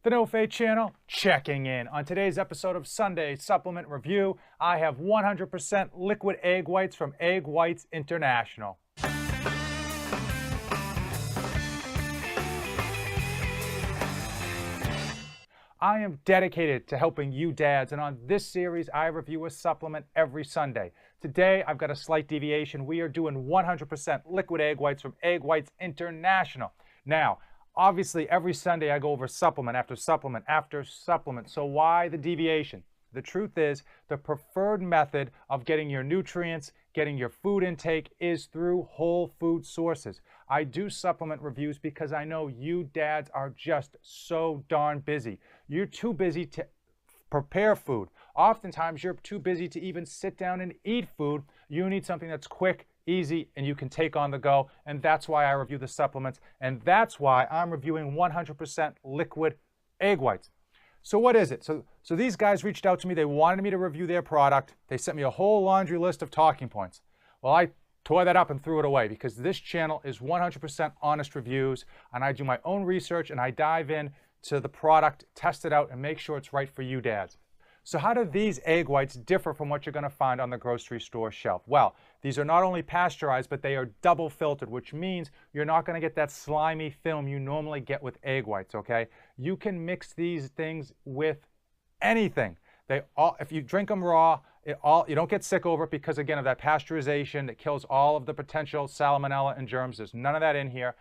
The No Fate channel checking in. On today's episode of Sunday Supplement Review, I have 100% liquid egg whites from Egg Whites International. I am dedicated to helping you dads, and on this series, I review a supplement every Sunday. Today, I've got a slight deviation. We are doing 100% liquid egg whites from Egg Whites International. Now, obviously, every Sunday I go over supplement after supplement after supplement. So why the deviation? The truth is, the preferred method of getting your nutrients, getting your food intake is through whole food sources. I do supplement reviews because I know you dads are just so darn busy. You're too busy to prepare food. Oftentimes, you're too busy to even sit down and eat food. You need something that's quick, easy, and you can take on the go, and that's why I review the supplements, and that's why I'm reviewing 100% liquid egg whites. So what is it? So these guys reached out to me. They wanted me to review their product. They sent me a whole laundry list of talking points. Well, I tore that up and threw it away because this channel is 100% honest reviews, and I do my own research, and I dive in to the product, test it out, and make sure it's right for you dads. So how do these egg whites differ from what you're going to find on the grocery store shelf? Well, these are not only pasteurized, but they are double filtered, which means you're not going to get that slimy film you normally get with egg whites, okay? You can mix these things with anything. If you drink them raw, you don't get sick over it because, again, of that pasteurization that kills all of the potential salmonella and germs. There's none of that in here.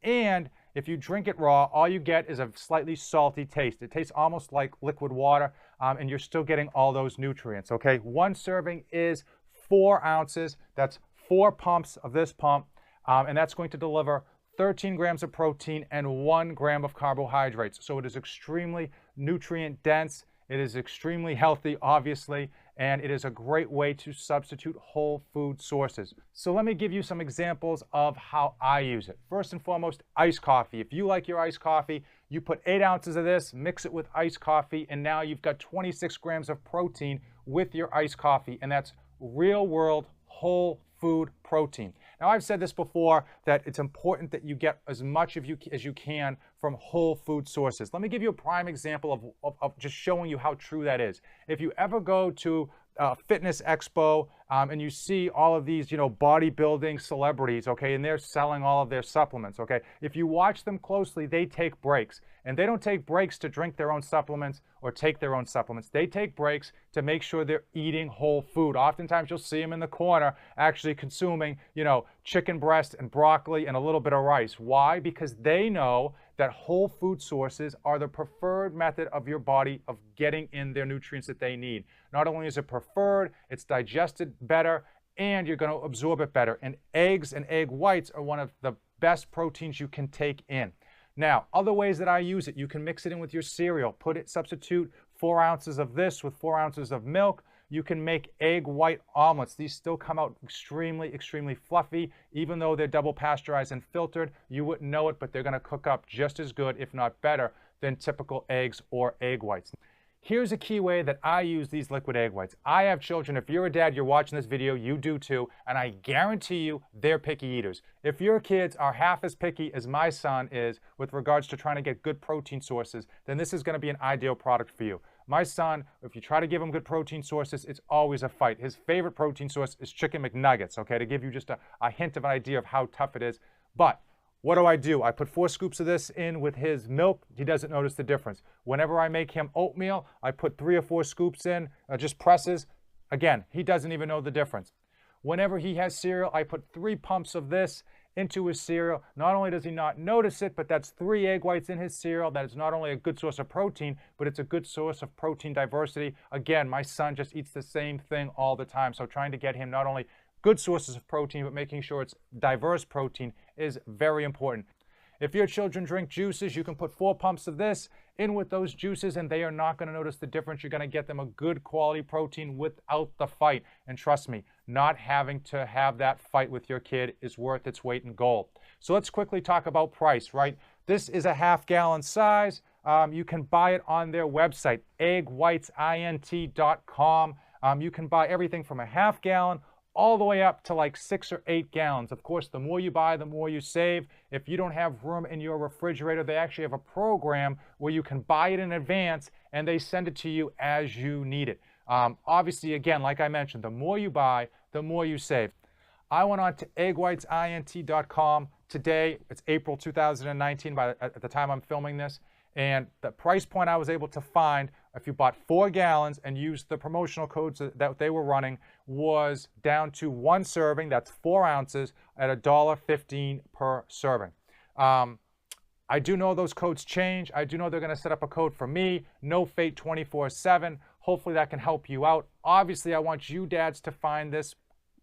And if you drink it raw, all you get is a slightly salty taste. It tastes almost like liquid water, and you're still getting all those nutrients, okay? One serving is 4 ounces. That's 4 pumps of this pump, and that's going to deliver 13 grams of protein and 1 gram of carbohydrates. So it is extremely nutrient dense. It is extremely healthy, obviously, and it is a great way to substitute whole food sources. So let me give you some examples of how I use it. First and foremost, iced coffee. If you like your iced coffee, you put 8 ounces of this, mix it with iced coffee, and now you've got 26 grams of protein with your iced coffee, and that's real world whole food protein. Now, I've said this before, that it's important that you get as much as you can from whole food sources. Let me give you a prime example of just showing you how true that is. If you ever go to a fitness expo and you see all of these, bodybuilding celebrities, okay, and they're selling all of their supplements, okay, if you watch them closely, they take breaks. And they don't take breaks to drink their own supplements or take their own supplements. They take breaks to make sure they're eating whole food. Oftentimes you'll see them in the corner actually consuming, chicken breast and broccoli and a little bit of rice. Why? Because they know that whole food sources are the preferred method of your body of getting in their nutrients that they need. Not only is it preferred, it's digested better, and you're going to absorb it better. And eggs and egg whites are one of the best proteins you can take in. Now, other ways that I use it, you can mix it in with your cereal. Substitute 4 ounces of this with 4 ounces of milk. You can make egg white omelets. These still come out extremely, extremely fluffy. Even though they're double pasteurized and filtered, you wouldn't know it, but they're going to cook up just as good, if not better, than typical eggs or egg whites. Here's a key way that I use these liquid egg whites. I have children. If you're a dad, you're watching this video, you do too, and I guarantee you they're picky eaters. If your kids are half as picky as my son is with regards to trying to get good protein sources, then this is going to be an ideal product for you. My son, if you try to give him good protein sources, it's always a fight. His favorite protein source is chicken McNuggets, okay, to give you just a hint of an idea of how tough it is. But what do? I put 4 scoops of this in with his milk. He doesn't notice the difference. Whenever I make him oatmeal, I put 3 or 4 scoops in, just presses. Again, he doesn't even know the difference. Whenever he has cereal, I put 3 pumps of this into his cereal. Not only does he not notice it, but that's 3 egg whites in his cereal. That is not only a good source of protein, but it's a good source of protein diversity. Again, my son just eats the same thing all the time. So trying to get him not only good sources of protein, but making sure it's diverse protein is very important. If your children drink juices, you can put 4 pumps of this in with those juices, and they are not going to notice the difference. You're going to get them a good quality protein without the fight. And trust me, not having to have that fight with your kid is worth its weight in gold. So let's quickly talk about price, right? This is a half-gallon size. You can buy it on their website, eggwhitesint.com. You can buy everything from a half gallon all the way up to like 6 or 8 gallons. Of course, the more you buy, the more you save. If you don't have room in your refrigerator, they actually have a program where you can buy it in advance and they send it to you as you need it. Obviously, again, like I mentioned, the more you buy, the more you save. I went on to eggwhitesint.com today. It's April 2019 at the time I'm filming this. And the price point I was able to find, if you bought 4 gallons and used the promotional codes that they were running, was down to 1 serving, that's 4 ounces, at $1.15 per serving. I do know those codes change. I do know they're going to set up a code for me, NoFate24/7. Hopefully that can help you out. Obviously, I want you dads to find this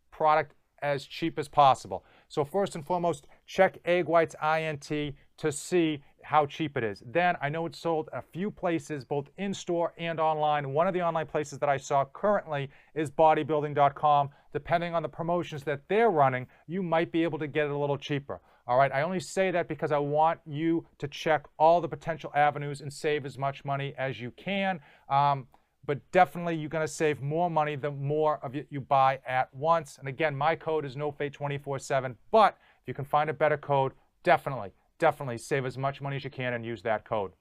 product as cheap as possible. So first and foremost, check Egg Whites INT to see how cheap it is. Then I know it's sold a few places, both in-store and online. One of the online places that I saw currently is bodybuilding.com. Depending on the promotions that they're running, you might be able to get it a little cheaper. All right, I only say that because I want you to check all the potential avenues and save as much money as you can. But definitely you're going to save more money the more of it you buy at once. And again, my code is NoFate24/7, but if you can find a better code, definitely save as much money as you can and use that code.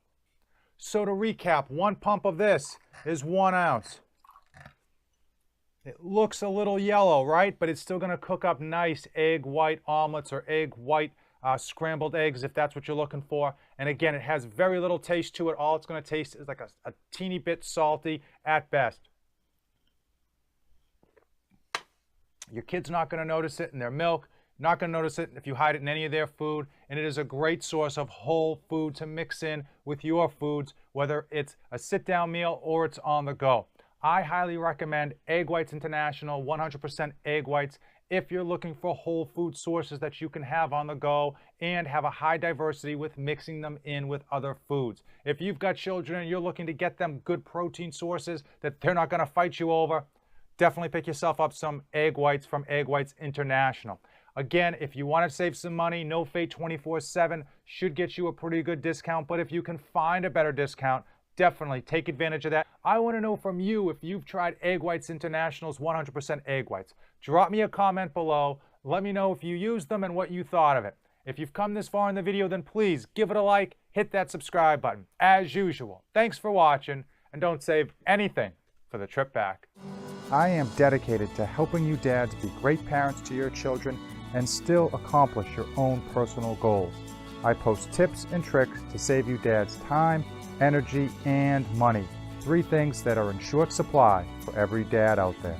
So to recap, 1 pump of this is 1 ounce. It looks a little yellow, right? But it's still going to cook up nice egg white omelets or egg white scrambled eggs if that's what you're looking for. And again, it has very little taste to it. All it's going to taste is like a teeny bit salty at best. Your kid's not going to notice it in their milk, not going to notice it if you hide it in any of their food, and it is a great source of whole food to mix in with your foods, whether it's a sit-down meal or it's on the go. I highly recommend Egg Whites International, 100% egg whites, if you're looking for whole food sources that you can have on the go and have a high diversity with mixing them in with other foods. If you've got children and you're looking to get them good protein sources that they're not going to fight you over, definitely pick yourself up some egg whites from Egg Whites International. Again, if you want to save some money, NoFate24/7 should get you a pretty good discount, but if you can find a better discount, definitely take advantage of that. I want to know from you if you've tried Egg Whites International's 100% egg whites. Drop me a comment below. Let me know if you used them and what you thought of it. If you've come this far in the video, then please give it a like, hit that subscribe button. As usual, thanks for watching, and don't save anything for the trip back. I am dedicated to helping you dads be great parents to your children and still accomplish your own personal goals. I post tips and tricks to save you dads time, energy, and money. 3 things that are in short supply for every dad out there.